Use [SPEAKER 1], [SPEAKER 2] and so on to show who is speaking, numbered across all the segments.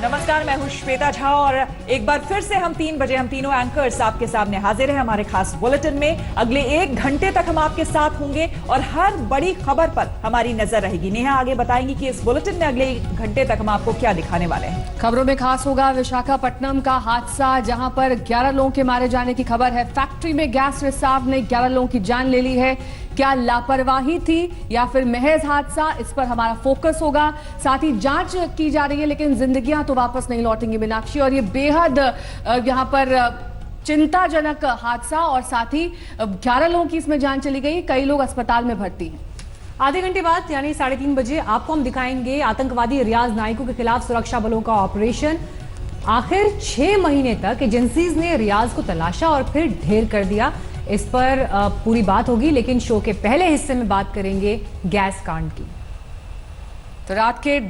[SPEAKER 1] नमस्कार, मैं हूं श्वेता झा और एक बार फिर से हम 3 बजे हम तीनों एंकर्स आपके सामने हाजिर हैं हमारे खास बुलेटिन में। अगले 1 घंटे तक हम आपके साथ होंगे और हर बड़ी खबर पर हमारी नजर रहेगी। नेहा आगे बताएंगी कि इस बुलेटिन में अगले 1 घंटे तक हम आपको क्या दिखाने वाले हैं।
[SPEAKER 2] खबरों में खास होगा विशाखापट्टनम का हादसा, जहां पर 11 लोगों के मारे जाने की खबर है। फैक्ट्री में गैस रिसाव ने 11 लोगों की जान ले ली है। क्या लापरवाही थी या फिर महज हादसा, इस पर हमारा फोकस होगा। साथ ही जांच की जा रही है, लेकिन जिंदगियां तो वापस नहीं लौटेंगी मीनाक्षी। और ये बेहद यहां पर चिंताजनक हादसा और साथ ही 11 लोगों की इसमें जान चली गई। कई लोग अस्पताल में भर्ती हैं।
[SPEAKER 3] आधे घंटे बाद यानी 3:30 बजे आपको हम दिखाएंगे आतंकवादी रियाज नाइकू के खिलाफ सुरक्षा बलों का ऑपरेशन। आखिर 6 महीने तक एजेंसीज ने रियाज को तलाशा और फिर ढेर कर दिया। इस पर पूरी बात होगी, लेकिन शो के पहले हिस्से में बात करेंगे गैस कांड की।
[SPEAKER 2] तो रात के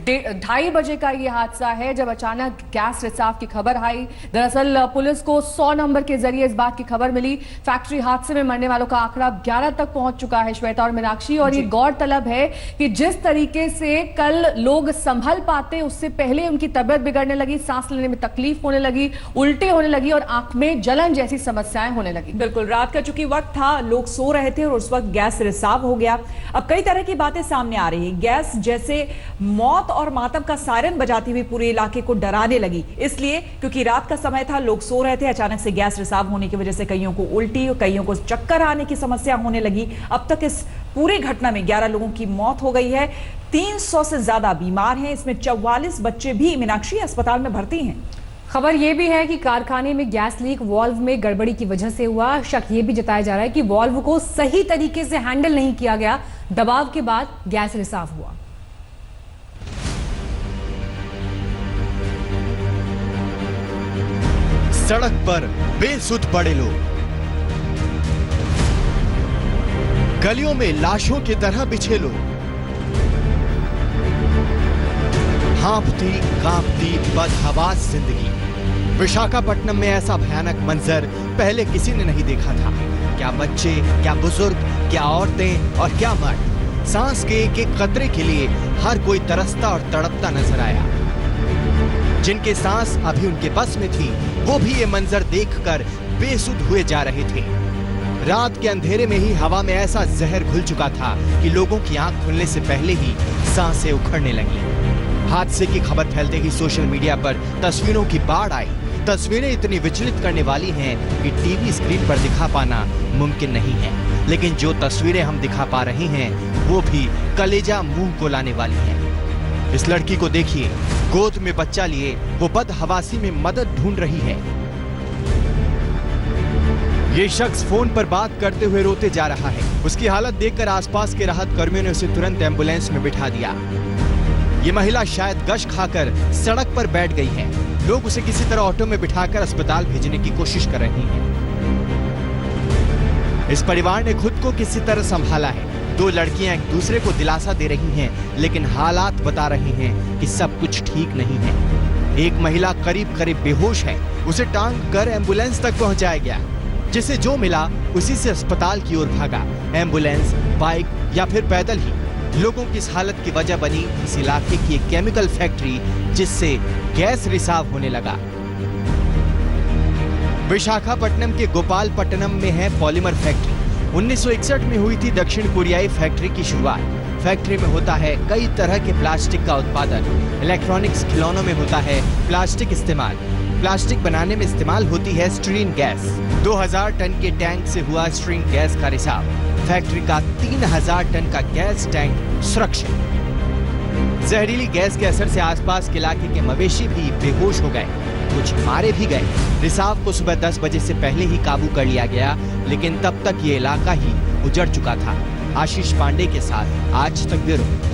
[SPEAKER 2] 2:30 बजे का ये हादसा है जब अचानक गैस रिसाव की खबर आई। दरअसल पुलिस को 100 नंबर के जरिए इस बात की खबर मिली। फैक्ट्री हादसे में मरने वालों का आंकड़ा 11 तक पहुंच चुका है श्वेता और मीनाक्षी। और ये गौरतलब है कि जिस तरीके से कल लोग संभल पाते, उससे पहले उनकी तबियत बिगड़ने लगी, सांस लेने में तकलीफ होने लगी, उल्टी होने लगी और आंख में जलन जैसी समस्याएं होने लगी।
[SPEAKER 1] बिल्कुल, रात का चूंकि वक्त था, लोग सो रहे थे और उस वक्त गैस रिसाव हो गया। अब कई तरह की बातें सामने आ रही है। गैस जैसे मौत और मातम का सायरन बजाती हुई पूरे इलाके को डराने लगी, इसलिए क्योंकि रात का समय था, लोग सो रहे थे। अचानक से गैस रिसाव होने की वजह से कईयों को उल्टी, कईयों को चक्कर आने की समस्या होने लगी। अब तक इस पूरी घटना में 11 लोगों की मौत हो गई है। 300 से ज्यादा बीमार हैं, इसमें 44 बच्चे भी मीनाक्षी अस्पताल में भर्ती हैं।
[SPEAKER 3] खबर यह भी है कि कारखाने में गैस लीक वाल्व में गड़बड़ी की वजह से हुआ। शक यह भी जताया जा रहा है कि वाल्व को सही तरीके से हैंडल नहीं किया गया। दबाव के बाद गैस रिसाव हुआ।
[SPEAKER 4] सड़क पर बेसुध पड़े लोग, गलियों में लाशों की तरह बिछे लोग, हाँफती कांपती बदहवास जिंदगी। विशाखापट्टनम में ऐसा भयानक मंजर पहले किसी ने नहीं देखा था। क्या बच्चे, क्या बुजुर्ग, क्या औरतें और क्या मर्द, सांस के एक एक कतरे के लिए हर कोई तरसता और तड़पता नजर आया। जिनके सांस अभी उनके बस में थी, वो भी ये मंजर देखकर बेसुध हुए जा रहे थे। रात के अंधेरे में ही हवा में ऐसा जहर घुल चुका था कि लोगों की आंख खुलने से पहले ही सांसें उखड़ने लगी। हादसे की खबर फैलते ही सोशल मीडिया पर तस्वीरों की बाढ़ आई। तस्वीरें इतनी विचलित करने वाली हैं कि टीवी स्क्रीन पर दिखा पाना मुमकिन नहीं है, लेकिन जो तस्वीरें हम दिखा पा रहे हैं वो भी कलेजा मुंह को लाने वाली हैं। इस लड़की को देखिए, गोद में बच्चा लिए वो बदहवासी में मदद ढूंढ रही है। ये शख्स फोन पर बात करते हुए रोते जा रहा है। उसकी हालत देखकर आसपास के राहत कर्मियों ने उसे तुरंत एम्बुलेंस में बिठा दिया। ये महिला शायद गश खाकर सड़क पर बैठ गई है। लोग उसे किसी तरह ऑटो में बिठाकर अस्पताल भेजने की कोशिश कर रहे हैं। इस परिवार ने खुद को किसी तरह संभाला है। 2 लड़कियां एक दूसरे को दिलासा दे रही हैं, लेकिन हालात बता रहे हैं कि सब कुछ ठीक नहीं है। एक महिला करीब करीब बेहोश है। उसे टांग कर एम्बुलेंस तक पहुंचाया गया। जिसे जो मिला उसी से अस्पताल की ओर भागा। एम्बुलेंस, बाइक या फिर पैदल ही। लोगों की इस हालत की वजह बनी इस इलाके की एक केमिकल फैक्ट्री, जिससे गैस रिसाव होने लगा। विशाखापट्टनम के गोपालपट्टनम में है पॉलीमर फैक्ट्री। 1961 में हुई थी दक्षिण कोरियाई फैक्ट्री की शुरुआत। फैक्ट्री में होता है कई तरह के प्लास्टिक का उत्पादन। इलेक्ट्रॉनिक्स, खिलौनों में होता है प्लास्टिक इस्तेमाल। प्लास्टिक बनाने में इस्तेमाल होती है स्ट्रीन गैस। 2000 टन के टैंक से हुआ स्ट्रीन गैस का रिसाव। फैक्ट्री का 3000 टन का गैस टैंक सुरक्षित। जहरीली गैस के असर से आसपास के इलाके के मवेशी भी बेहोश हो गए, कुछ मारे भी गए। रिसाव को सुबह 10 बजे से पहले ही काबू कर लिया गया, लेकिन तब तक ये इलाका ही उजड़ चुका था। आशीष पांडे के साथ आज तक ब्यूरो।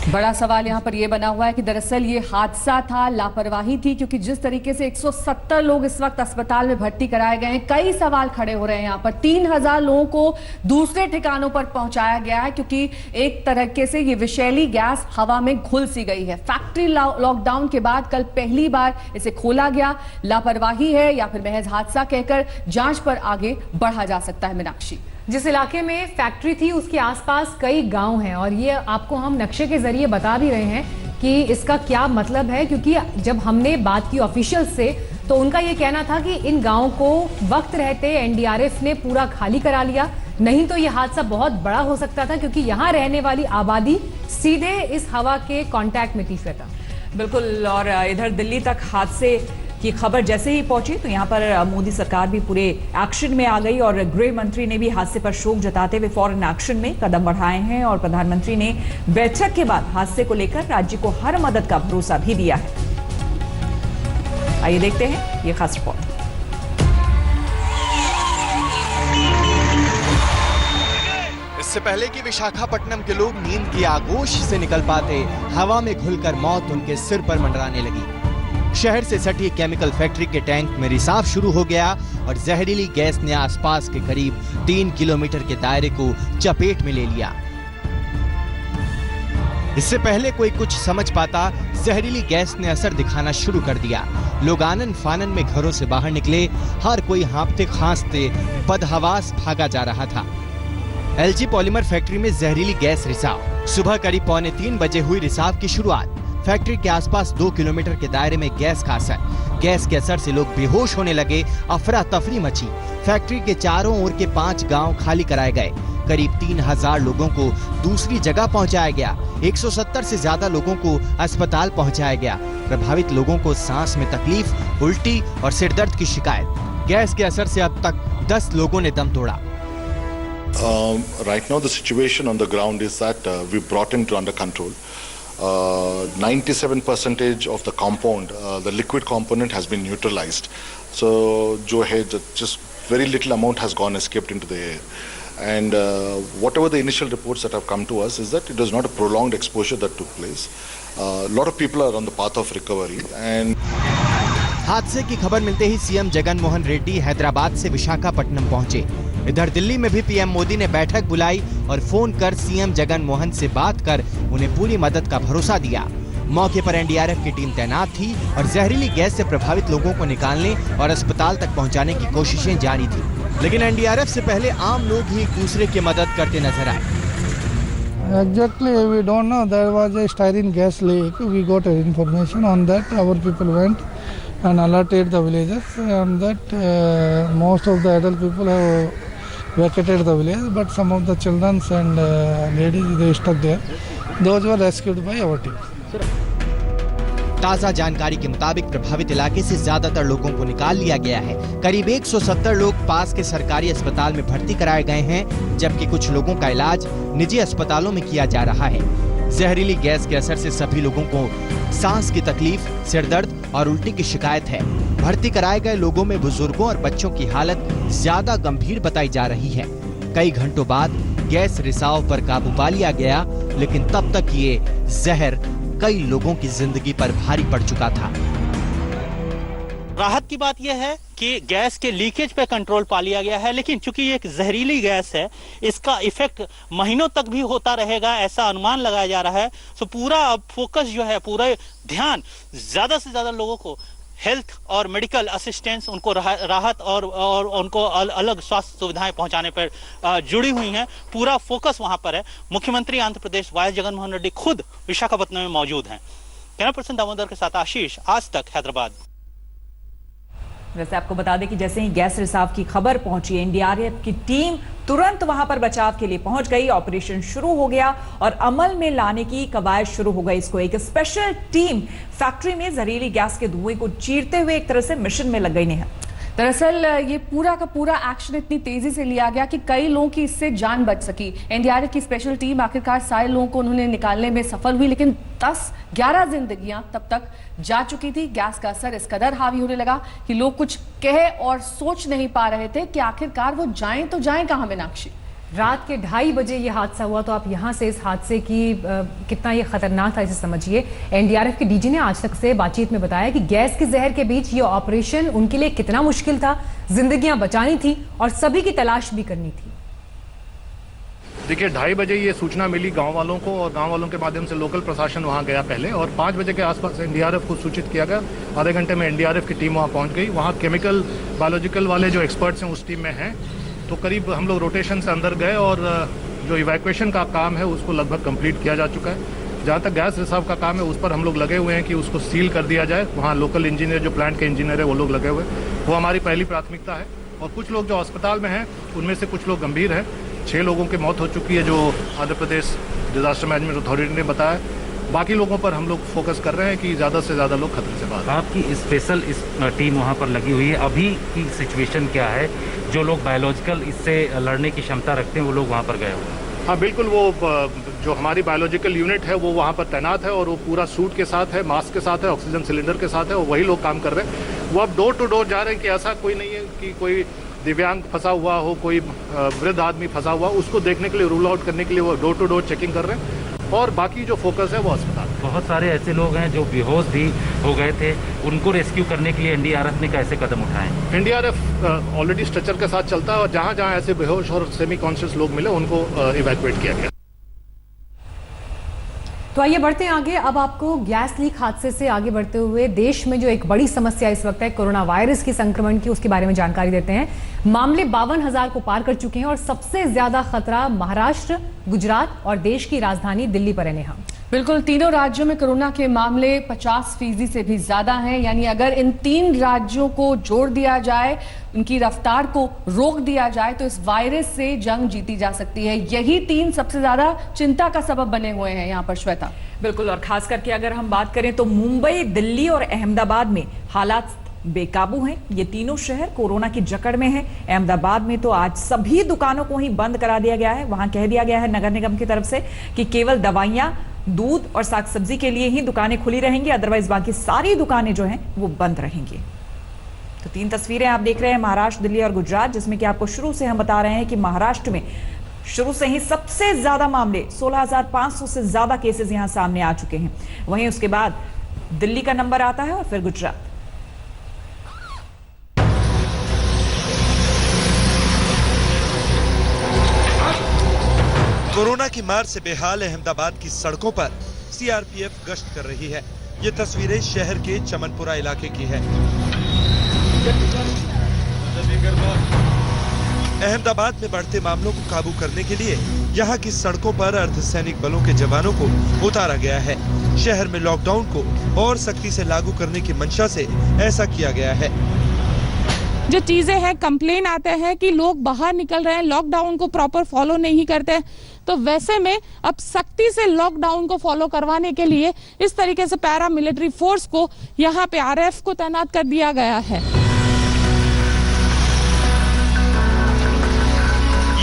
[SPEAKER 2] बड़ा सवाल यहाँ पर यह बना हुआ है कि दरअसल ये हादसा था, लापरवाही थी, क्योंकि जिस तरीके से 170 लोग इस वक्त अस्पताल में भर्ती कराए गए हैं, कई सवाल खड़े हो रहे हैं। यहाँ पर 3000 लोगों को दूसरे ठिकानों पर पहुंचाया गया है, क्योंकि एक तरीके से ये विषैली गैस हवा में घुल सी गई है। फैक्ट्री लॉकडाउन के बाद कल पहली बार इसे खोला गया। लापरवाही है या फिर महज हादसा कहकर जांच पर आगे बढ़ा जा सकता है। मीनाक्षी,
[SPEAKER 3] जिस इलाके में फैक्ट्री थी उसके आसपास कई गांव हैं और ये आपको हम नक्शे के जरिए बता भी रहे हैं कि इसका क्या मतलब है, क्योंकि जब हमने बात की ऑफिशियल से तो उनका ये कहना था कि इन गांवों को वक्त रहते एनडीआरएफ ने पूरा खाली करा लिया, नहीं तो ये हादसा बहुत बड़ा हो सकता था, क्योंकि यहाँ रहने वाली आबादी सीधे इस हवा के कांटेक्ट में थी। श्वेता,
[SPEAKER 1] बिल्कुल। और इधर दिल्ली तक हादसे की खबर जैसे ही पहुंची तो यहाँ पर मोदी सरकार भी पूरे एक्शन में आ गई और गृह मंत्री ने भी हादसे पर शोक जताते हुए फौरन एक्शन में कदम बढ़ाए हैं और प्रधानमंत्री ने बैठक के बाद हादसे को लेकर राज्य को हर मदद का भरोसा भी दिया है। आइए देखते हैं ये खास रिपोर्ट।
[SPEAKER 4] इससे पहले कि विशाखापट्टनम के लोग नींद की आगोश से निकल पाते, हवा में घुलकर मौत उनके सिर पर मंडराने लगी। शहर से सटी केमिकल फैक्ट्री के टैंक में रिसाव शुरू हो गया और जहरीली गैस ने आसपास के करीब 3 किलोमीटर के दायरे को चपेट में ले लिया। इससे पहले कोई कुछ समझ पाता, जहरीली गैस ने असर दिखाना शुरू कर दिया। लोग आनन फानन में घरों से बाहर निकले, हर कोई हाँफते खांसते बदहवास भागा जा रहा था। एलजी पॉलीमर फैक्ट्री में जहरीली गैस रिसाव। सुबह करीब 2:45 बजे हुई रिसाव की शुरुआत। फैक्ट्री के आसपास 2 किलोमीटर के दायरे में गैस का असर। गैस के असर से लोग बेहोश होने लगे, अफरा तफरी मची। फैक्ट्री के चारों ओर के 5 गांव खाली कराए गए। करीब 3000 लोगों को दूसरी जगह पहुंचाया गया। 170 से ज्यादा लोगों को अस्पताल पहुंचाया गया। प्रभावित लोगों को सांस में तकलीफ, उल्टी और सिरदर्द की शिकायत। गैस के असर से अब तक 10 लोगों ने दम तोड़ा।
[SPEAKER 5] Right now the situation on the ground is that we brought it under control. 97% of the compound, the liquid component has been neutralized. So जो है just very little amount has gone escaped into the air. And whatever the initial reports that have come to us is that it was not a prolonged exposure that took place. A lot of people are on the path of recovery. And
[SPEAKER 4] हादसे की खबर मिलते ही CM Jagan Mohan Reddy Hyderabad से विशाखापट्टनम पहुंचे। इधर दिल्ली में भी PM Modi ने बैठक बुलाई और फोन कर सीएम जगन मोहन से बात कर उन्हें पूरी मदद का भरोसा दिया। मौके पर एनडीआरएफ की टीम तैनात थी और जहरीली गैस से प्रभावित लोगों को निकालने और अस्पताल तक पहुंचाने की कोशिशें जारी थी, लेकिन एनडीआरएफ से पहले आम लोग ही एक दूसरे की मदद करते नजर आए।
[SPEAKER 6] Exactly, we don't know. There was a styrene gas leak. We got information on that. Our people went and alerted the villagers, and that most of the adult people have vacated the village, but some of the children and ladies, they stuck there. Those were rescued by our team.
[SPEAKER 4] ताजा जानकारी के मुताबिक प्रभावित इलाके से ज्यादातर लोगों को निकाल लिया गया है। करीब 170 लोग पास के सरकारी अस्पताल में भर्ती कराए गए हैं, जबकि कुछ लोगों का इलाज निजी अस्पतालों में किया जा रहा है। जहरीली गैस के असर से सभी लोगों को सांस की तकलीफ, सिरदर्द और उल्टी की शिकायत है। भर्ती कराए गए लोगों में बुजुर्गों और बच्चों की हालत ज्यादा गंभीर बताई जा रही है। कई घंटों बाद गैस रिसाव पर काबू पा लिया गया, लेकिन तब तक ये जहर कई लोगों की जिंदगी पर भारी पड़ चुका था।
[SPEAKER 7] राहत की बात यह है कि गैस के लीकेज पे कंट्रोल पा लिया गया है, लेकिन चूंकि ये एक जहरीली गैस है, इसका इफेक्ट महीनों तक भी होता रहेगा, ऐसा अनुमान लगाया जा रहा है। तो पूरा फोकस जो है, पूरा ध्यान ज्यादा से ज्यादा लोगों को हेल्थ और मेडिकल असिस्टेंस, उनको राहत और उनको अलग स्वास्थ्य सुविधाएं पहुंचाने पर जुड़ी हुई हैं। पूरा फोकस वहां पर है। मुख्यमंत्री आंध्र प्रदेश वाई जगन मोहन रेड्डी खुद विशाखापट्टनम में मौजूद हैं। कैमरा पर्सन दामोदर के साथ आशीष, आज तक हैदराबाद।
[SPEAKER 1] वैसे आपको बता दें कि जैसे ही गैस रिसाव की खबर पहुंची, एनडीआरएफ की टीम तुरंत वहां पर बचाव के लिए पहुंच गई। ऑपरेशन शुरू हो गया और अमल में लाने की कवायद शुरू हो गई। इसको एक स्पेशल टीम फैक्ट्री में जहरीली गैस के धुएं को चीरते हुए एक तरह से मिशन में लग गई है।
[SPEAKER 2] दरअसल ये पूरा का पूरा एक्शन इतनी तेजी से लिया गया कि कई लोगों की इससे जान बच सकी। एनडीआरएफ की स्पेशल टीम आखिरकार सारे लोगों को उन्होंने निकालने में सफल हुई, लेकिन 10-11 जिंदगियां तब तक जा चुकी थी। गैस का असर इस कदर हावी होने लगा कि लोग कुछ कह और सोच नहीं पा रहे थे कि आखिरकार वो जाएं तो जाएं कहां। मीनाक्षी,
[SPEAKER 3] रात के 2:30 बजे ये हादसा हुआ, तो आप यहाँ से इस हादसे की कितना ये खतरनाक था इसे समझिए। एनडीआरएफ के डीजी ने आज तक से बातचीत में बताया कि गैस के जहर के बीच ये ऑपरेशन उनके लिए कितना मुश्किल था, जिंदगियां बचानी थी और सभी की तलाश भी करनी थी।
[SPEAKER 8] देखिए, 2:30 बजे ये सूचना मिली गांव वालों को, और गांव वालों के माध्यम से लोकल प्रशासन वहां गया पहले, और 5 बजे के आसपास एनडीआरएफ को सूचित किया गया। आधे घंटे में एनडीआरएफ की टीम वहां पहुंच गई। वहां केमिकल बायोलॉजिकल वाले जो एक्सपर्ट्स हैं उस टीम में हैं, तो करीब हम लोग रोटेशन से अंदर गए और जो इवैक्यूएशन का काम है उसको लगभग कंप्लीट किया जा चुका है। जहाँ तक गैस रिसाव का काम है उस पर हम लोग लगे हुए हैं कि उसको सील कर दिया जाए। वहाँ लोकल इंजीनियर, जो प्लांट के इंजीनियर है, वो लोग लगे हुए हैं। वो हमारी पहली प्राथमिकता है। और कुछ लोग जो अस्पताल में हैं उनमें से कुछ लोग गंभीर हैं। 6 लोगों की मौत हो चुकी है, जो Andhra Pradesh disaster management authority ने बताया। बाकी लोगों पर हम लोग फोकस कर रहे हैं कि ज़्यादा से ज़्यादा लोग खतरे से बाहर।
[SPEAKER 9] आपकी स्पेशल टीम वहाँ पर लगी हुई है। अभी की सिचुएशन क्या है? जो लोग बायोलॉजिकल इससे लड़ने की क्षमता रखते हैं वो लोग वहाँ पर गए हुए हैं।
[SPEAKER 8] हाँ बिल्कुल, वो जो हमारी बायोलॉजिकल यूनिट है वो वहाँ पर तैनात है और वो पूरा सूट के साथ है, मास्क के साथ है, ऑक्सीजन सिलेंडर के साथ है, और वही लोग काम कर रहे हैं। वो अब डोर टू डोर जा रहे हैं कि ऐसा कोई नहीं है कि कोई दिव्यांग फंसा हुआ हो, कोई वृद्ध आदमी फंसा हुआ, उसको देखने के लिए, रूल आउट करने के लिए वो डोर टू डोर चेकिंग कर रहे हैं। और बाकी जो फोकस है वो अस्पताल।
[SPEAKER 9] बहुत सारे ऐसे लोग हैं जो बेहोश भी हो गए थे, उनको रेस्क्यू करने के लिए एनडीआरएफ ने कैसे कदम उठाए?
[SPEAKER 8] एनडीआरएफ ऑलरेडी स्ट्रेचर के साथ चलता है और जहाँ जहाँ ऐसे बेहोश और सेमी कॉन्शियस लोग मिले उनको इवैक्यूएट किया गया।
[SPEAKER 3] तो आइए बढ़ते हैं आगे। अब आपको गैस लीक हादसे से आगे बढ़ते हुए देश में जो एक बड़ी समस्या इस वक्त है कोरोना वायरस की संक्रमण की, उसके बारे में जानकारी देते हैं। मामले 52,000 को पार कर चुके हैं और सबसे ज्यादा खतरा महाराष्ट्र, गुजरात और देश की राजधानी दिल्ली पर है। नेहा,
[SPEAKER 2] बिल्कुल, तीनों राज्यों में कोरोना के मामले 50% से भी ज्यादा हैं। यानी अगर इन 3 राज्यों को जोड़ दिया जाए, उनकी रफ्तार को रोक दिया जाए, तो इस वायरस से जंग जीती जा सकती है। यही 3 सबसे ज्यादा चिंता का सबब बने हुए हैं यहाँ पर, श्वेता।
[SPEAKER 1] बिल्कुल, और खास करके अगर हम बात करें तो मुंबई, दिल्ली और अहमदाबाद में हालात बेकाबू हैं। ये तीनों शहर कोरोना की जकड़ में हैं। अहमदाबाद में तो आज सभी दुकानों को ही बंद करा दिया गया है। वहां कह दिया गया है नगर निगम की तरफ से कि केवल दवाइयां, दूध और साग सब्जी के लिए ही दुकानें खुली रहेंगी, अदरवाइज बाकी सारी दुकानें जो हैं वो बंद रहेंगी। तो 3 तस्वीरें आप देख रहे हैं, महाराष्ट्र, दिल्ली और गुजरात, जिसमें कि आपको शुरू से हम बता रहे हैं कि महाराष्ट्र में शुरू से ही सबसे ज्यादा मामले 16,500 से ज्यादा केसेस यहां सामने आ चुके हैं। वहीं उसके बाद दिल्ली का नंबर आता है और फिर गुजरात।
[SPEAKER 10] कोरोना की मार से बेहाल अहमदाबाद की सड़कों पर सीआरपीएफ गश्त कर रही है। ये तस्वीरें शहर के चमनपुरा इलाके की है। अहमदाबाद में बढ़ते मामलों को काबू करने के लिए यहाँ की सड़कों पर अर्धसैनिक बलों के जवानों को उतारा गया है। शहर में लॉकडाउन को और सख्ती से लागू करने की मंशा से ऐसा किया गया है।
[SPEAKER 11] जो चीजें हैं, कंप्लेन आते हैं कि लोग बाहर निकल रहे हैं, लॉकडाउन को प्रॉपर फॉलो नहीं करते, तो वैसे में अब सख्ती से लॉकडाउन को फॉलो करवाने के लिए इस तरीके से पैरा मिलिट्री फोर्स को यहाँ पे आरएफ को तैनात कर दिया गया है।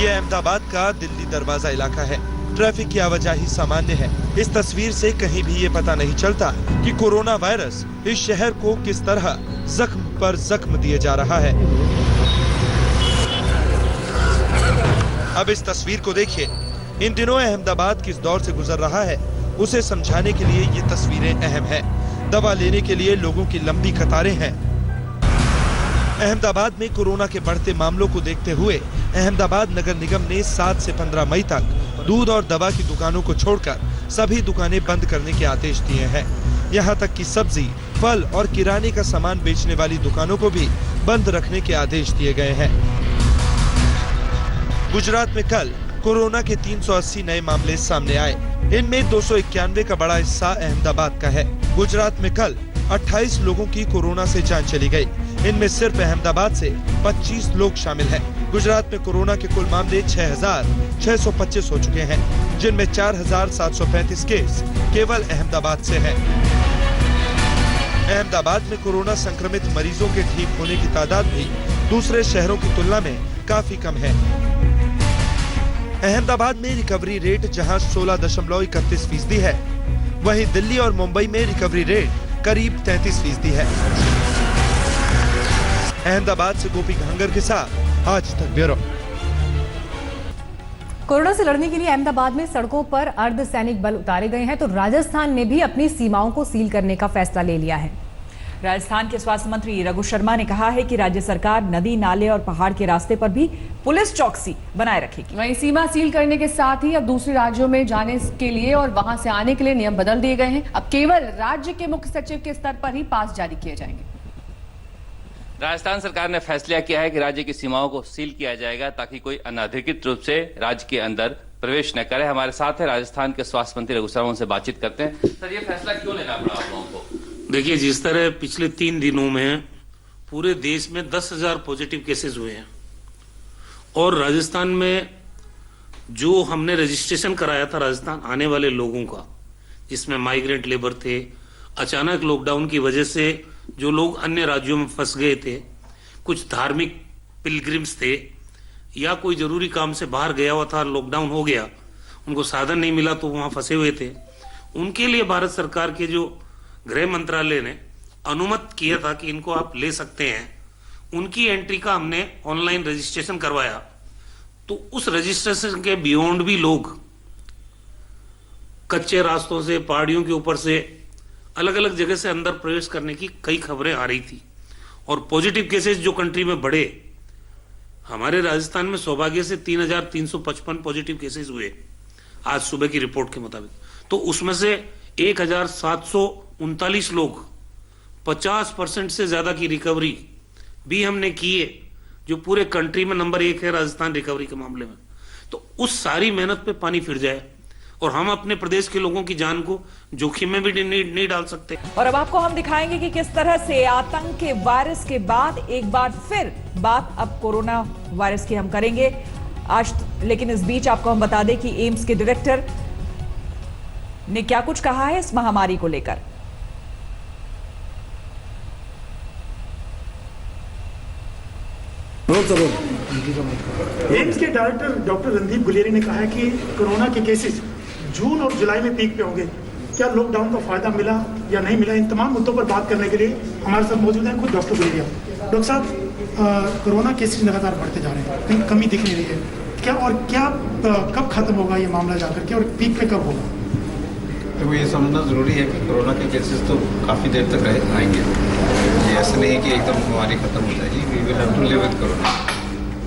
[SPEAKER 10] ये अहमदाबाद का दिल्ली दरवाजा इलाका है। ट्रैफिक की आवाजाही सामान्य है। इस तस्वीर से कहीं भी ये पता नहीं चलता कि कोरोना वायरस इस शहर को किस तरह जख्म पर जख्म दिए जा रहा है। अब इस तस्वीर को देखिए। इन दिनों अहमदाबाद किस दौर से गुजर रहा है, उसे समझाने के लिए ये तस्वीरें अहम है। दवा लेने के लिए लोगों की लंबी कतारें हैं। अहमदाबाद में कोरोना के बढ़ते मामलों को देखते हुए अहमदाबाद नगर निगम ने 7 से 15 मई तक दूध और दवा की दुकानों को छोड़कर सभी दुकानें बंद करने के आदेश दिए हैं। यहाँ तक कि सब्जी, फल और किराने का सामान बेचने वाली दुकानों को भी बंद रखने के आदेश दिए गए हैं। गुजरात में कल कोरोना के 380 नए मामले सामने आए। इनमें 291 का बड़ा हिस्सा अहमदाबाद का है। गुजरात में कल 28 लोगों की कोरोना से जान चली गई। इनमें सिर्फ अहमदाबाद से 25 लोग शामिल हैं। गुजरात में कोरोना के कुल मामले 6,625 हो चुके हैं, जिनमें 4,735 केस केवल अहमदाबाद से हैं। अहमदाबाद में कोरोना संक्रमित मरीजों के ठीक होने की तादाद भी दूसरे शहरों की तुलना में काफी कम है। अहमदाबाद में रिकवरी रेट जहां 16.31% है, वहीं दिल्ली और मुंबई में रिकवरी रेट करीब 33% है। अहमदाबाद से गोपी घांगर के साथ आज तक ब्यूरो।
[SPEAKER 3] कोरोना से लड़ने के लिए अहमदाबाद में सड़कों पर अर्धसैनिक बल उतारे गए हैं, तो राजस्थान ने भी अपनी सीमाओं को सील करने का फैसला ले लिया है।
[SPEAKER 1] राजस्थान के स्वास्थ्य मंत्री रघु शर्मा ने कहा है कि राज्य सरकार नदी, नाले और पहाड़ के रास्ते पर भी पुलिस चौकसी बनाए रखेगी।
[SPEAKER 2] वहीं सीमा सील करने के साथ ही अब दूसरे राज्यों में जाने के लिए और वहां से आने के लिए नियम बदल दिए गए हैं। अब केवल राज्य के मुख्य सचिव के स्तर पर ही पास जारी किए जाएंगे।
[SPEAKER 12] राजस्थान सरकार ने फैसला किया है कि राज्य की सीमाओं को सील किया जाएगा ताकि कोई अनाधिकृत रूप से राज्य के अंदर प्रवेश न करे। हमारे साथ है राजस्थान के स्वास्थ्य मंत्री रघु शर्मा, उनसे बातचीत करते हैं। सर, ये फैसला क्यों लेना पड़ा आप लोगों को?
[SPEAKER 13] देखिए, जिस तरह पिछले 3 दिनों में पूरे देश में 10,000 पॉजिटिव केसेस हुए हैं और राजस्थान में जो हमने रजिस्ट्रेशन कराया था राजस्थान आने वाले लोगों का, जिसमें माइग्रेंट लेबर थे, अचानक लॉकडाउन की वजह से जो लोग अन्य राज्यों में फंस गए थे, कुछ धार्मिक पिलग्रिम्स थे या कोई जरूरी काम से बाहर गया हुआ था, लॉकडाउन हो गया, उनको साधन नहीं मिला तो वहां फंसे हुए थे, उनके लिए भारत सरकार के जो गृह मंत्रालय ने अनुमति किया था कि इनको आप ले सकते हैं, उनकी एंट्री का हमने ऑनलाइन रजिस्ट्रेशन करवाया। तो उस रजिस्ट्रेशन के बियॉन्ड भी लोग कच्चे रास्तों से, पहाड़ियों के ऊपर से, अलग अलग जगह से अंदर प्रवेश करने की कई खबरें आ रही थी और पॉजिटिव केसेस जो कंट्री में बढ़े, हमारे राजस्थान में सौभाग्य से 3,355 पॉजिटिव केसेस हुए आज सुबह की रिपोर्ट के मुताबिक। तो उसमें से 1,739 लोग, 50% से ज्यादा की रिकवरी भी हमने की है, जो पूरे कंट्री में नंबर 1 है राजस्थान रिकवरी के मामले में। तो उस सारी मेहनत पे पानी फिर जाए और हम अपने प्रदेश के लोगों की जान को जोखिम में भी नहीं डाल सकते।
[SPEAKER 1] और अब आपको हम दिखाएंगे कि किस तरह से आतंक के वायरस के बाद एक बार फिर बात अब कोरोना वायरस की हम करेंगे आज। लेकिन इस बीच आपको हम बता दें कि एम्स के डायरेक्टर ने क्या कुछ कहा है इस महामारी को लेकर।
[SPEAKER 14] एम्स के डायरेक्टर डॉक्टर रणदीप गुलेरिया ने कहा है कि कोरोना के केसेस जून और जुलाई में पीक पे होंगे। क्या लॉकडाउन का फायदा मिला या नहीं मिला, इन तमाम मुद्दों पर बात करने के लिए हमारे साथ मौजूद हैं खुद डॉक्टर गुलेरिया। डॉक्टर साहब, कोरोना केसेस लगातार बढ़ते जा रहे हैं, कहीं कमी दिख नहीं रही है, क्या कब खत्म होगा ये मामला जाकर के और पीक पे कब होगा?
[SPEAKER 15] तो ये समझना ज़रूरी है कि कोरोना के केसेस तो काफ़ी देर तक आएंगे। ये ऐसा नहीं है कि एकदम बीमारी खत्म हो जाएगी, we will have to live with corona.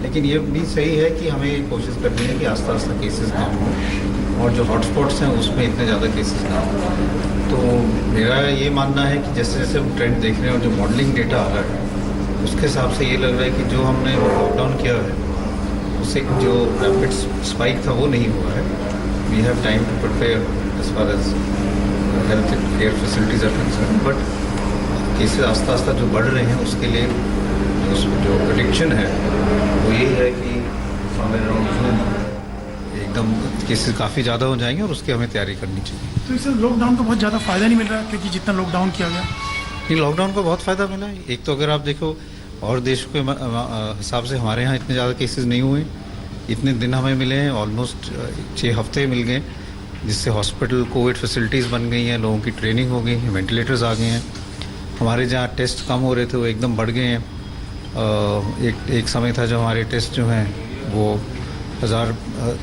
[SPEAKER 15] लेकिन ये भी सही है कि हमें ये कोशिश करनी है कि आस्ता आस्ता केसेस कम हो और जो हॉटस्पॉट्स हैं उसमें इतने ज़्यादा केसेस ना हो। तो मेरा ये मानना है कि जैसे जैसे हम ट्रेंड देख रहे हैं और जो मॉडलिंग डेटा आ रहा है, उसके हिसाब से ये लग रहा है कि जो हमने लॉकडाउन किया है उससे जो रैपिड स्पाइक था वो नहीं हुआ है। We have time to prepare as far as health care facilities are concerned, but cases आस्ता आस्ता जो बढ़ रहे हैं उसके लिए जो प्रेडिक्शन है वो यही है कि एकदम केसेस काफ़ी ज़्यादा हो जाएंगे और उसकी हमें तैयारी करनी चाहिए।
[SPEAKER 14] तो इससे लॉकडाउन का बहुत ज़्यादा फायदा नहीं मिल रहा क्योंकि जितना लॉकडाउन किया गया,
[SPEAKER 15] नहीं, लॉकडाउन का बहुत फ़ायदा मिला है। एक तो अगर आप देखो और देश के हिसाब से हमारे यहाँ इतने ज़्यादा केसेस नहीं हुए, इतने दिन हमें मिले हैं, ऑलमोस्ट 6 हफ्ते मिल गए, जिससे हॉस्पिटल कोविड फैसिलिटीज़ बन गई हैं, लोगों की ट्रेनिंग हो गई है, वेंटिलेटर्स आ गए हैं। हमारे जहाँ टेस्ट कम हो रहे थे वो एकदम बढ़ गए हैं। एक समय था जब हमारे टेस्ट जो हैं वो 1000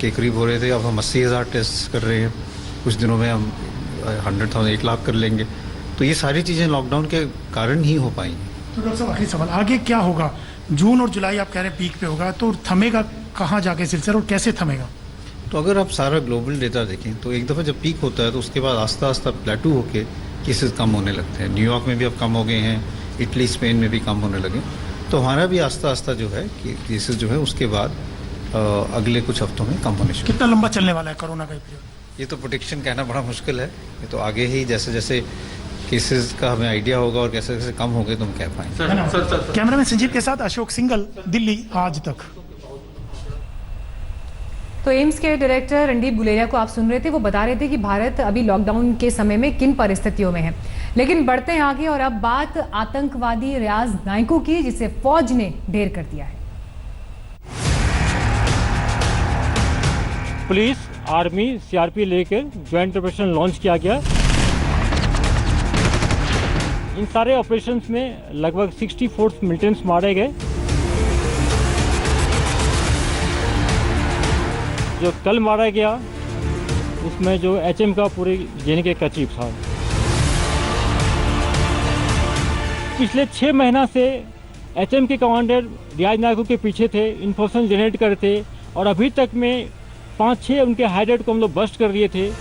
[SPEAKER 15] के करीब हो रहे थे, अब हम 80,000 टेस्ट कर रहे हैं। कुछ दिनों में हम 100,000 1 लाख कर लेंगे। तो ये सारी चीज़ें लॉकडाउन के कारण ही हो पाएंगी।
[SPEAKER 14] तो डॉक्टर साहब, आखिरी सवाल, आगे क्या होगा? जून और जुलाई आप कह रहे हैं पीक पे होगा, तो थमेगा कहाँ जाके सिलसिला और कैसे थमेगा?
[SPEAKER 15] तो अगर आप सारा ग्लोबल डेटा देखें तो एक दफ़ा जब पीक होता है तो उसके बाद आस्ता आस्ता प्लेटू होके केसेस कम होने लगते हैं। न्यूयॉर्क में भी अब कम हो गए हैं, इटली स्पेन में भी कम होने लगे। तो हमारा भी आस्ता आस्ता जो है कि केसेस जो है उसके बाद अगले कुछ हफ्तों में कम होने शुरू।
[SPEAKER 14] कितना लंबा चलने वाला है कोरोना का पीरियड?
[SPEAKER 15] ये तो प्रोडिक्शन कहना बड़ा मुश्किल है। ये तो आगे ही जैसे जैसे केसेस का हमें आइडिया होगा और कैसे कैसे कम हो गए तो हम कह पाएंगे।
[SPEAKER 14] कैमरामैन संजीव के साथ अशोक सिंघल, दिल्ली आज तक।
[SPEAKER 3] तो एम्स के डायरेक्टर रणदीप गुलेरिया को आप सुन रहे थे, वो बता रहे थे कि भारत अभी लॉकडाउन के समय में किन परिस्थितियों में है। लेकिन बढ़ते हैं आगे और अब बात आतंकवादी रियाज नाइकू की, जिसे फौज ने ढेर कर दिया है।
[SPEAKER 16] पुलिस, आर्मी, सीआरपी लेकर ज्वाइंट ऑपरेशन लॉन्च किया गया। इन सारे ऑपरेशंस में लगभग 64 मिलिटेंट्स मारे गए। जो कल मारा गया उसमें जो एचएम का पूरे जेने का चीफ था। पिछले 6 महीना से एचएम के कमांडर रियाज नायकू के पीछे थे, इन्फॉर्मेशन जनरेट कर थे और अभी तक में 5-6 उनके हाइडेड को हम लोग बस्ट कर दिए थे।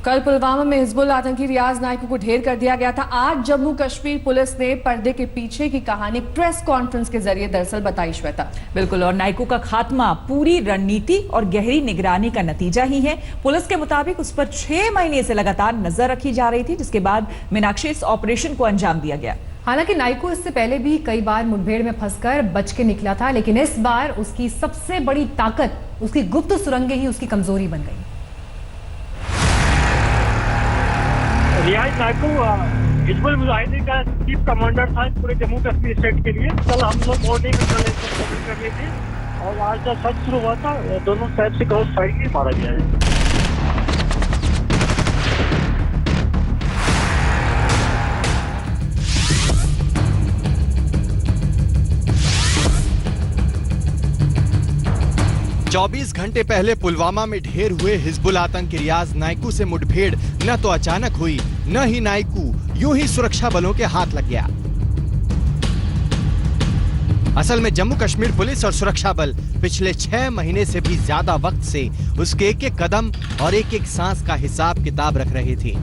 [SPEAKER 2] तो कल पुलवामा में हिजबुल आतंकी रियाज नाइकू को ढेर कर दिया गया था। आज जम्मू कश्मीर पुलिस ने पर्दे के पीछे की कहानी प्रेस कॉन्फ्रेंस के जरिए दरअसल बताई। श्वेता,
[SPEAKER 1] बिल्कुल, और नाइकू का खात्मा पूरी रणनीति और गहरी निगरानी का नतीजा ही है। पुलिस के मुताबिक उस पर 6 महीने से लगातार नजर रखी जा रही थी, जिसके बाद मीनाक्षी इस ऑपरेशन को अंजाम दिया गया।
[SPEAKER 3] हालांकि नाइकू इससे पहले भी कई बार मुठभेड़ में फंसकर बच के निकला था, लेकिन इस बार उसकी सबसे बड़ी ताकत उसकी गुप्त सुरंगें ही उसकी कमजोरी बन गई।
[SPEAKER 16] रियाज नाइकू हिजबुल मुजाहिदीन का चीफ कमांडर था पूरे जम्मू कश्मीर स्टेट के लिए। कल हम लोग मॉर्निंग में कर रहे थे और आज जब सर्च शुरू हुआ था दोनों साइड से क्रॉस फायर के मारा गया है।
[SPEAKER 4] चौबीस घंटे पहले पुलवामा में ढेर हुए हिजबुल आतंकी रियाज नाइकू से मुठभेड़ न तो अचानक हुई, न ही नाइकू यूं ही सुरक्षा बलों के हाथ लग गया। असल में जम्मू कश्मीर पुलिस और सुरक्षा बल पिछले 6 महीने से भी ज्यादा वक्त से उसके एक एक कदम और एक एक सांस का हिसाब किताब रख रहे थे।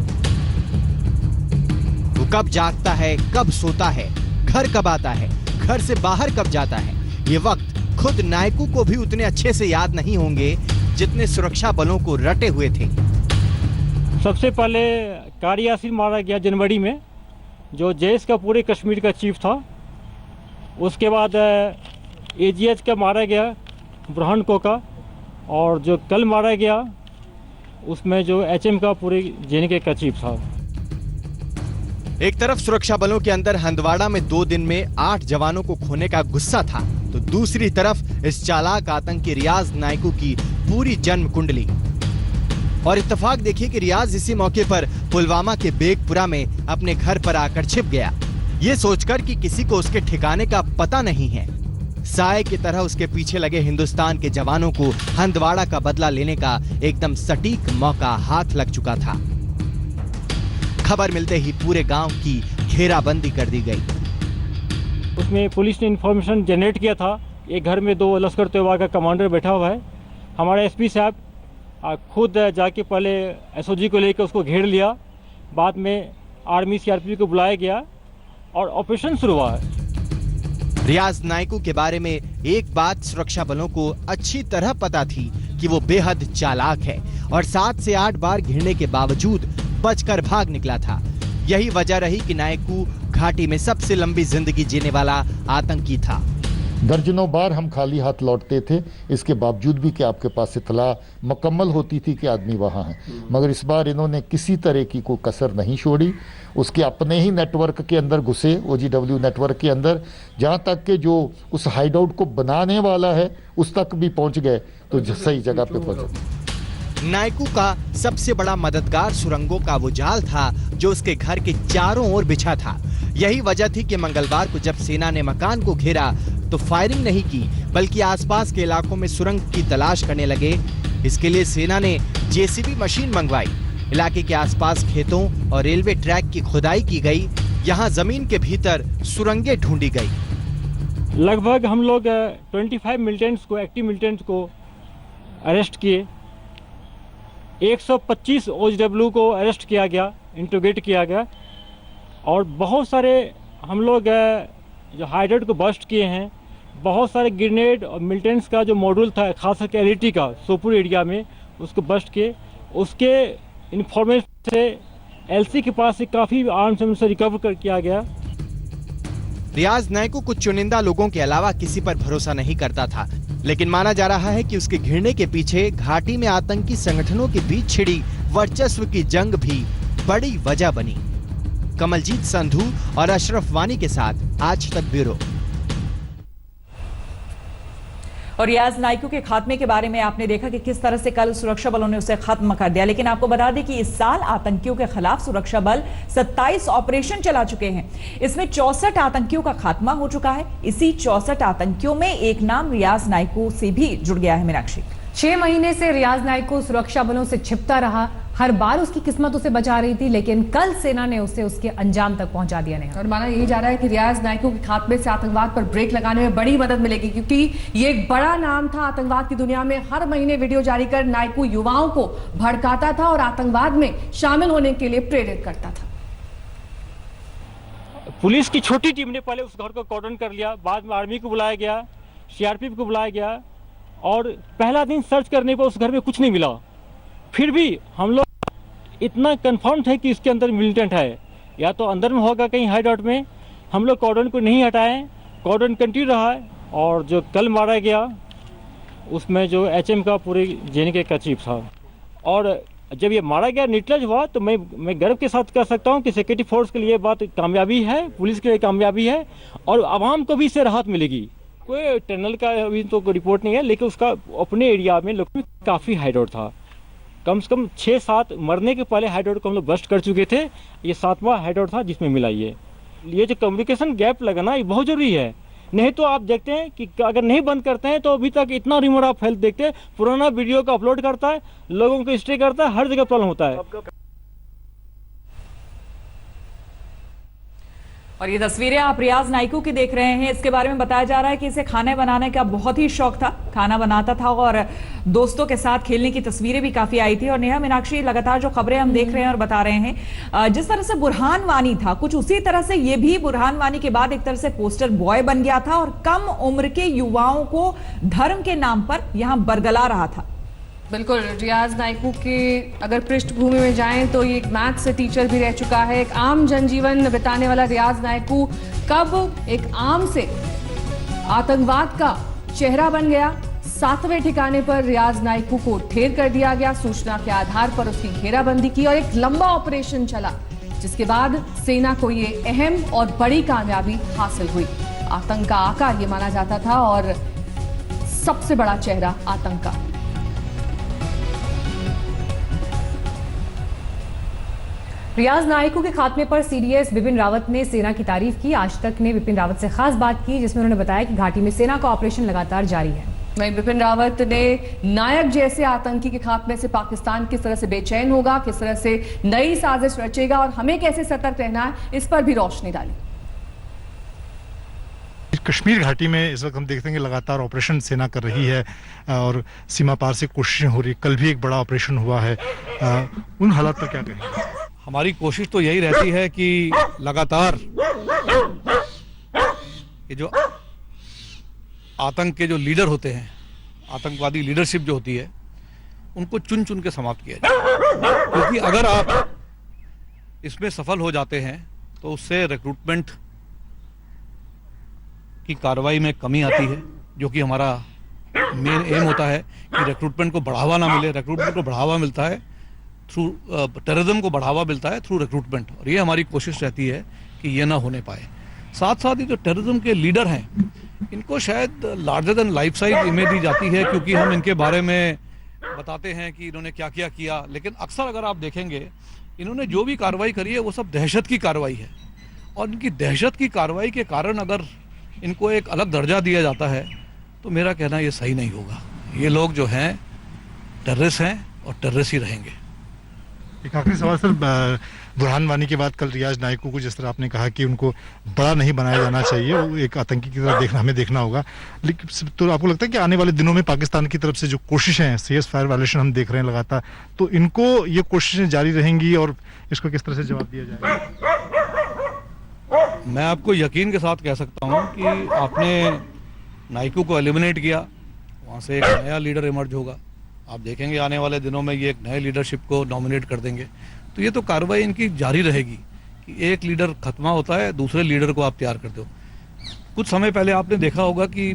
[SPEAKER 4] वो कब जागता है, कब सोता है, घर कब आता है, घर से बाहर कब जाता है, ये वक्त खुद नाइकू को भी उतने अच्छे से याद नहीं होंगे जितने सुरक्षा बलों को रटे हुए थे।
[SPEAKER 16] सबसे पहले कारी यासीन मारा गया जनवरी में, जो जैश का पूरे कश्मीर का चीफ था। उसके बाद एजीएच का मारा गया बुरहान कोका, और जो कल मारा गया उसमें जो एचएम का पूरे जेएनके का चीफ था।
[SPEAKER 4] एक तरफ सुरक्षा बलों के अंदर हंदवाड़ा में 2 दिन में 8 जवानों को खोने का गुस्सा था, तो दूसरी तरफ इस चालाक आतंकी रियाज नाइकू की पूरी जन्म कुंडली। और इत्तेफाक देखिए कि रियाज इसी मौके पर पुलवामा के बेगपुरा में अपने घर पर आकर छिप गया, ये सोचकर कि किसी को उसके ठिकाने का पता नहीं है। साए की तरह उसके पीछे लगे हिंदुस्तान के जवानों को हंदवाड़ा का बदला लेने का एकदम सटीक मौका हाथ लग चुका था। खबर मिलते ही पूरे गांव की घेराबंदी कर दी गई।
[SPEAKER 16] उसमें पुलिस ने इंफॉर्मेशन जनरेट किया था, एक घर में 2 लश्कर तैयबा का कमांडर बैठा हुआ है। हमारे एसपी साहब खुद जाके पहले एसओजी को लेकर उसको घेर लिया, बाद में आर्मी सीआरपी को बुलाया गया और ऑपरेशन शुरू हुआ है।
[SPEAKER 4] रियाज नाइकू के बारे में एक बात सुरक्षा बलों को अच्छी तरह पता थी कि वो बेहद चालाक है और 7 से 8 बार घिरने के बावजूद बचकर भाग निकला था। यही वजह रही कि नाइकू घाटी में सबसे लंबी जिंदगी जीने वाला आतंकी था।
[SPEAKER 17] दर्जनों बार हम खाली हाथ लौटते थे, इसके बावजूद भी कि आपके पास इत्तला मुकम्मल होती थी कि आदमी वहाँ है, मगर इस बार इन्होंने किसी तरह की कोई कसर नहीं छोड़ी। उसके अपने ही नेटवर्क के अंदर घुसे, OGW नेटवर्क के अंदर, जहाँ तक कि जो उस हाइडआउट को बनाने वाला है उस तक भी पहुँच गए, तो सही जगह पे पहुँचे।
[SPEAKER 4] नाइकू का सबसे बड़ा मददगार सुरंगों का वो जाल था जो उसके घर के चारों ओर बिछा था। यही वजह थी कि मंगलवार को जब सेना ने मकान को घेरा तो फायरिंग नहीं की, बल्कि आसपास के इलाकों में सुरंग की तलाश करने लगे। इसके लिए सेना ने जेसीबी मशीन मंगवाई। इलाके के आसपास खेतों और रेलवे ट्रैक की खुदाई की गई। यहाँ जमीन के भीतर सुरंगें ढूंढी गई।
[SPEAKER 16] लगभग हम लोग 25 मिलिटेंट्स को, एक्टिव मिलिटेंट्स को अरेस्ट किए। 125 OGW को अरेस्ट किया गया, इंट्रोगेट किया गया, और बहुत सारे हम लोग जो हाइडेड को बस्ट किए हैं। बहुत सारे ग्रेनेड और मिलिटेंट्स का जो मॉड्यूल था, खास करके LET का सोपुर एरिया में, उसको बस्ट किए। उसके इन्फॉर्मेशन से LC के पास से काफ़ी आर्म्स हमसे रिकवर किया गया।
[SPEAKER 4] रियाज नाइकू कुछ चुनिंदा लोगों के अलावा किसी पर भरोसा नहीं करता था, लेकिन माना जा रहा है कि उसके घिरने के पीछे घाटी में आतंकी संगठनों के बीच छिड़ी वर्चस्व की जंग भी बड़ी वजह बनी। कमलजीत संधू और अशरफ वानी के साथ आज तक ब्यूरो।
[SPEAKER 1] और रियाज नाइकू के खात्मे के बारे में आपने देखा कि किस तरह से कल सुरक्षा बलों ने उसे खत्म कर दिया, लेकिन आपको बता दें कि इस साल आतंकियों के खिलाफ सुरक्षा बल 27 ऑपरेशन चला चुके हैं। इसमें 64 आतंकियों का खात्मा हो चुका है। इसी 64 आतंकियों में एक नाम रियाज नाइकू से भी जुड़ गया है। मीनाक्षी,
[SPEAKER 3] 6 महीने से रियाज नाइकू सुरक्षा बलों से छिपता रहा, हर बार उसकी किस्मत उसे बचा रही थी, लेकिन कल सेना ने उसे उसके अंजाम तक पहुंचा दिया। नहीं
[SPEAKER 2] और माना यही जा रहा है कि रियाज नाइकू के खात्मे से आतंकवाद पर ब्रेक लगाने में बड़ी मदद मिलेगी, क्योंकि ये एक बड़ा नाम था आतंकवाद की दुनिया में। हर महीने वीडियो जारी कर नाइकू युवाओं को भड़काता था और आतंकवाद में शामिल होने के लिए प्रेरित करता था।
[SPEAKER 16] पुलिस की छोटी टीम ने पहले उस घर को कॉर्डन कर लिया, बाद में आर्मी को बुलाया गया, सीआरपीएफ को बुलाया गया और पहला दिन सर्च करने पर उस घर में कुछ नहीं मिला। फिर भी हम लोग इतना कंफर्म थे कि इसके अंदर मिलिटेंट है, या तो अंदर में होगा कहीं हाइड आउट में। हम लोग कॉर्डन को नहीं हटाए, कॉर्डन कंटिन्यू रहा है। और जो कल मारा गया उसमें जो एचएम का पूरे जेएनके का चीफ था, और जब ये मारा गया न्यूट्रलाइज हुआ, तो मैं गर्व के साथ कह सकता हूँ कि सिक्योरिटी फोर्स के लिए बात कामयाबी है, पुलिस के लिए कामयाबी है और आवाम को भी इससे राहत मिलेगी। कोई टनल का अभी तो कोई रिपोर्ट नहीं है, लेकिन उसका अपने एरिया में लोग काफ़ी हाइड आउट था। कम से कम 6-7 मरने के पहले हाइड आउट को हम लोग बस्ट कर चुके थे। ये 7वां हाइड आउट था जिसमें मिला ये जो कम्युनिकेशन गैप लगाना ये बहुत जरूरी है। नहीं तो आप देखते हैं कि अगर नहीं बंद करते हैं तो अभी तक इतना रिमोट आप हेल्थ देखते हैं, पुराना वीडियो को अपलोड करता है, लोगों को स्टे करता है, हर जगह प्रॉब्लम होता है।
[SPEAKER 1] और ये तस्वीरें आप रियाज नाइकू की देख रहे हैं। इसके बारे में बताया जा रहा है कि इसे खाने बनाने का बहुत ही शौक था, खाना बनाता था और दोस्तों के साथ खेलने की तस्वीरें भी काफी आई थी। और नेहा मीनाक्षी, लगातार जो खबरें हम देख रहे हैं और बता रहे हैं, जिस तरह से बुरहान वानी था, कुछ उसी तरह से ये भी बुरहान वानी के बाद एक तरह से पोस्टर बॉय बन गया था और कम उम्र के युवाओं को धर्म के नाम पर यहां बरगला रहा था।
[SPEAKER 2] बिल्कुल, रियाज नाइकू के अगर पृष्ठभूमि में जाएं तो ये एक मैथ्स से टीचर भी रह चुका है। एक आम जनजीवन बिताने वाला रियाज नाइकू कब एक आम से आतंकवाद का चेहरा बन गया। 7वें ठिकाने पर रियाज नाइकू को ढेर कर दिया गया। सूचना के आधार पर उसकी घेराबंदी की और एक लंबा ऑपरेशन चला, जिसके बाद सेना को ये अहम और बड़ी कामयाबी हासिल हुई। आतंक का आकार ये माना जाता था और सबसे बड़ा चेहरा आतंक का।
[SPEAKER 3] रियाज नाइकू के खात्मे पर सीडीएस बिपिन रावत ने सेना की तारीफ की। आज तक ने बिपिन रावत से खास बात की, जिसमें उन्होंने बताया कि घाटी में सेना का ऑपरेशन लगातार जारी है।
[SPEAKER 2] वहीं बिपिन रावत ने नायक जैसे आतंकी के खात्मे से पाकिस्तान किस तरह से बेचैन होगा, किस तरह से नई साजिश रचेगा और हमें कैसे सतर्क रहना है, इस पर भी रोशनी डाली।
[SPEAKER 18] कश्मीर घाटी में इस वक्त हम देखते हैं कि लगातार ऑपरेशन सेना कर रही है और सीमा पार से कोशिशें हो रही। कल भी एक बड़ा ऑपरेशन हुआ है, उन हालात पर क्या कहेंगे?
[SPEAKER 19] हमारी कोशिश तो यही रहती है कि लगातार ये जो आतंक के जो लीडर होते हैं, आतंकवादी लीडरशिप जो होती है, उनको चुन चुन के समाप्त किया जाए। क्योंकि अगर आप इसमें सफल हो जाते हैं तो उससे रिक्रूटमेंट की कार्रवाई में कमी आती है, जो कि हमारा मेन एम होता है कि रिक्रूटमेंट को बढ़ावा ना मिले। रिक्रूटमेंट को बढ़ावा मिलता है थ्रू टेररिज्म को बढ़ावा मिलता है थ्रू रिक्रूटमेंट, और ये हमारी कोशिश रहती है कि ये ना होने पाए। साथ साथ ही जो टेररिज्म के लीडर हैं, इनको शायद larger than life size image दी जाती है, क्योंकि हम इनके बारे में बताते हैं कि इन्होंने क्या क्या किया, लेकिन अक्सर अगर आप देखेंगे इन्होंने जो भी कार्रवाई करी है वो सब दहशत की कार्रवाई है। और इनकी दहशत की कार्रवाई के कारण अगर इनको एक अलग दर्जा दिया जाता है तो मेरा कहना ये सही नहीं होगा। ये लोग जो हैं टेररिस्ट हैं और टेररिस्ट ही रहेंगे।
[SPEAKER 18] एक आखिरी सवाल सर, बुरहान वानी के बाद कल रियाज नाइकू को जिस तरह आपने कहा कि उनको बड़ा नहीं बनाया जाना चाहिए, वो एक आतंकी की तरह हमें देखना होगा, लेकिन तो आपको लगता है कि आने वाले दिनों में पाकिस्तान की तरफ से जो कोशिशें हैं, सीज फायर वायलेशन हम देख रहे हैं लगातार, तो इनको ये कोशिशें जारी रहेंगी और इसको किस तरह से जवाब दिया जाएगा?
[SPEAKER 19] मैं आपको यकीन के साथ कह सकता हूँ कि आपने नाइकू को एलिमिनेट किया, वहाँ से एक नया लीडर इमर्ज होगा। आप देखेंगे आने वाले दिनों में ये एक नए लीडरशिप को नॉमिनेट कर देंगे, तो ये तो कार्रवाई इनकी जारी रहेगी कि एक लीडर खत्मा होता है, दूसरे लीडर को आप तैयार करते हो। कुछ समय पहले आपने देखा होगा कि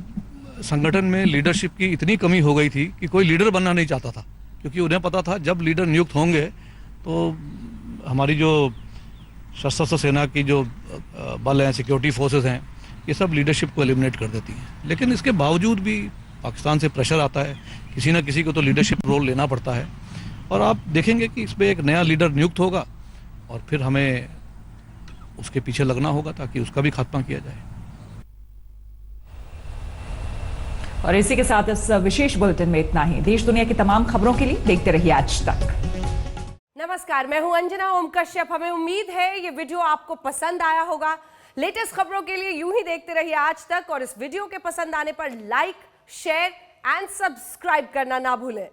[SPEAKER 19] संगठन में लीडरशिप की इतनी कमी हो गई थी कि कोई लीडर बनना नहीं चाहता था, क्योंकि उन्हें पता था जब लीडर नियुक्त होंगे तो हमारी जो सशस्त्र सेना की जो बल हैं, सिक्योरिटी फोर्सेस हैं, ये सब लीडरशिप को एलिमिनेट कर देती हैं। लेकिन इसके बावजूद भी पाकिस्तान से प्रेशर आता है, किसी न किसी को तो लीडरशिप रोल लेना पड़ता है, और आप देखेंगे कि इसमें एक नया लीडर नियुक्त होगा और फिर हमें उसके पीछे लगना होगा ताकि उसका भी खात्मा किया जाए।
[SPEAKER 1] और इसी के साथ इस विशेष बुलेटिन में इतना ही। देश दुनिया की तमाम खबरों के लिए देखते रहिए आज तक।
[SPEAKER 20] नमस्कार, मैं हूं अंजना ओम कश्यप। हमें उम्मीद है ये वीडियो आपको पसंद आया होगा। लेटेस्ट खबरों के लिए यूं ही देखते रहिए आज तक, और इस वीडियो के पसंद आने पर लाइक, शेयर एंड सब्सक्राइब करना ना भूलें।